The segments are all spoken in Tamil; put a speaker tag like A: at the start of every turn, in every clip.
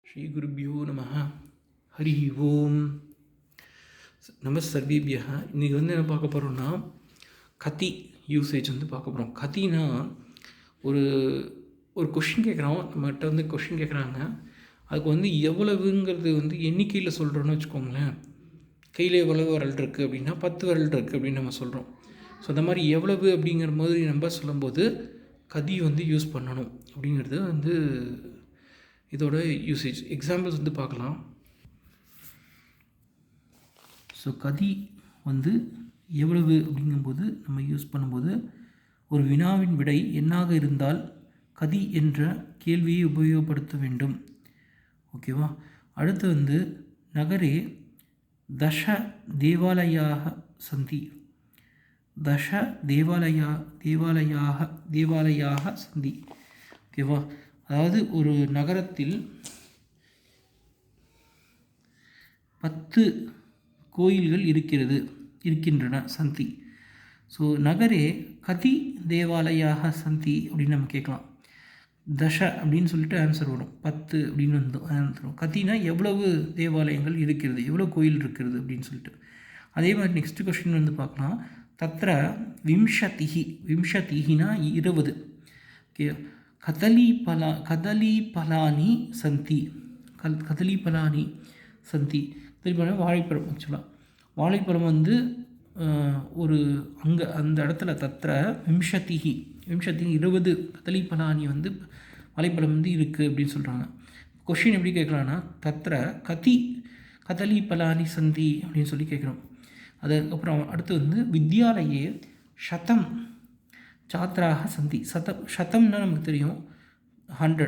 A: ஸ்ரீ குருபியோ நம ஹரி ஓம் நம சர்வேபியா. இன்றைக்கி என்ன பார்க்க போகிறோம்னா கதி யூசேஜ் பார்க்க போகிறோம். கத்தினா ஒரு ஒரு கொஷின் கேட்குறோம், நம்மகிட்ட கொஷின் கேட்குறாங்க. அதுக்கு எவ்வளவுங்கிறது எண்ணிக்கையில் சொல்கிறோன்னு வச்சுக்கோங்களேன். கையில் எவ்வளவு விரல் இருக்குது அப்படின்னா 10 விரல் இருக்குது அப்படின்னு நம்ம சொல்கிறோம். ஸோ அந்த மாதிரி எவ்வளவு அப்படிங்கிற மாதிரி நம்ம சொல்லும்போது கதி யூஸ் பண்ணணும் அப்படிங்கிறது இதோட யூசேஜ். எக்ஸாம்பிள்ஸ் பார்க்கலாம். ஸோ கதி எவ்வளவு அப்படிங்கும்போது நம்ம யூஸ் பண்ணும்போது ஒரு வினாவின் விடை எண்ணாக இருந்தால் கதி என்ற கேள்வியை உபயோகப்படுத்த வேண்டும். ஓகேவா? அடுத்து நகரே தச தேவாலயாக சந்தி. தச தேவாலயாக சந்தி. ஓகேவா? அதாவது ஒரு நகரத்தில் 10 கோயில்கள் இருக்கின்றன. சந்தி. ஸோ நகரே கதி தேவாலயாக சந்தி அப்படின்னு நம்ம கேட்கலாம். தச அப்படின்னு சொல்லிட்டு ஆன்சர் வரும். 10 அப்படின்னு ஆன்சர் வரும். கத்தினா எவ்வளவு தேவாலயங்கள் இருக்கிறது, எவ்வளோ கோயில் இருக்கிறது அப்படின்னு சொல்லிட்டு. அதே மாதிரி நெக்ஸ்ட் கொஸ்டின் பார்க்கலாம். தத்ர விம்சதினா 20. ஓகே. கதலீபலானி சந்தி. கதலீபலானி சந்தி. திரும்ப வாழைப்பழம். ஆக்சுவலாக வாழைப்பழம் ஒரு அங்கே அந்த இடத்துல தத்திர விம்சதி 20 கதலீபலானி வாழைப்பழம் இருக்குது அப்படின்னு சொல்கிறாங்க. கொஷின் எப்படி கேட்கலான்னா தத்திர கதலீபலானி சந்தி அப்படின்னு சொல்லி கேட்குறோம். அதுக்கப்புறம் அடுத்து வித்யாலயே சதம் சாத்திராக சந்தி. சதம்னா நமக்கு தெரியும் 100.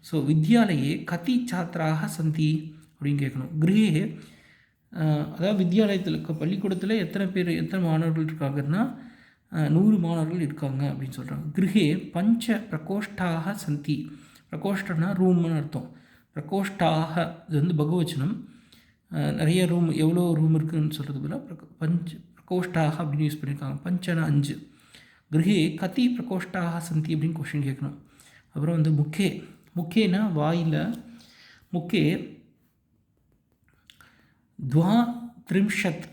A: ஸோ வித்யாலயே கதி சாத்திராக சந்தி அப்படின்னு கேட்கணும். கிரகே அதாவது வித்யாலயத்தில் பள்ளிக்கூடத்தில் எத்தனை மாணவர்கள் இருக்காங்கன்னா 100 மாணவர்கள் இருக்காங்க அப்படின்னு சொல்கிறாங்க. கிரகே பஞ்ச பிரகோஷ்டாக சந்தி. பிரகோஷ்டனா ரூம்னு அர்த்தம். பிரகோஷ்டாக இது பகுவச்சனம். நிறைய ரூம், எவ்வளோ ரூம் இருக்குதுன்னு சொல்கிறது போல பிரகோஷ்டாக அப்படின்னு யூஸ் பண்ணியிருக்காங்க. பஞ்சனா 5. கிரகே கதி பிரகோஷ்டாக சந்தி அப்படின்னு கொஷின் கேட்கணும். அப்புறம் முக்கேனா வாயில். முக்கே द्वात्रिंशत्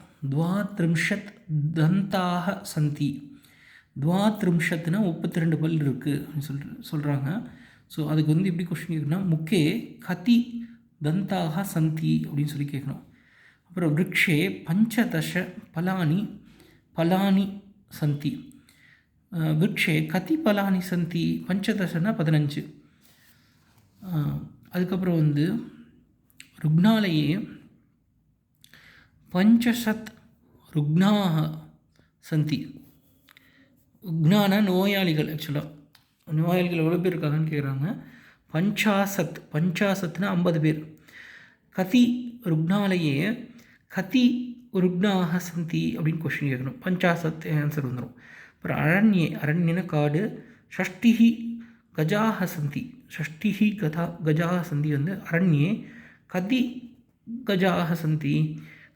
A: தந்தாக சந்தி. 32னா 32 பல் இருக்குது அப்படின்னு சொல்கிறாங்க. ஸோ அதுக்கு எப்படி கொஸ்டின் கேட்கணும்னா முக்கே கதி தந்தாக சந்தி அப்படின்னு சொல்லி கேட்கணும். அப்புறம் விரக்ஷே பஞ்சதச பலானி சந்தி. விரக்ஷே கதி பலானி சந்தி. பஞ்சதசனா 15. அதுக்கப்புறம் ருக்னாலயே பஞ்சசத் ருக்னாக சந்தி. ருக்னான நோயாளிகள். ஆக்சுவலாக நோயாளிகள் எவ்வளோ பேர் இருக்காங்கன்னு கேட்குறாங்க. பஞ்சாசத்னா 50 பேர். கதி ருக்னாலயே கதி ருக்னாக சந்தி அப்படின்னு கொஸ்டின் கேட்கணும். பஞ்சாசத் ஆன்சர் வந்துடும். அப்புறம் அரண்யன காடு. ஷஷ்டிஹி கஜாக சந்தி. ஷஷ்டிஹி கஜாக சந்தி அரண்யே கதி கஜாக சந்தி.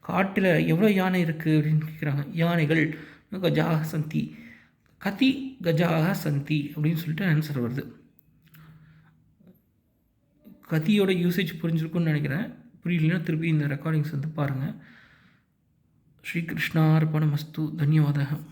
A: காட்டில் எவ்வளோ யானை இருக்குது அப்படின்னு கேட்குறாங்க. யானைகள் கஜாக சந்தி. கதி கஜாக சந்தி அப்படின்னு சொல்லிட்டு ஆன்சர் வருது. கதியோட யூசேஜ் புரிஞ்சிருக்குன்னு நினைக்கிறேன். புரியலன்னா திருப்பி இந்த ரெக்கார்டிங்ஸ் பாருங்கள். ஸ்ரீகிருஷ்ணார்பணமஸ்து. தன்யவாதம்.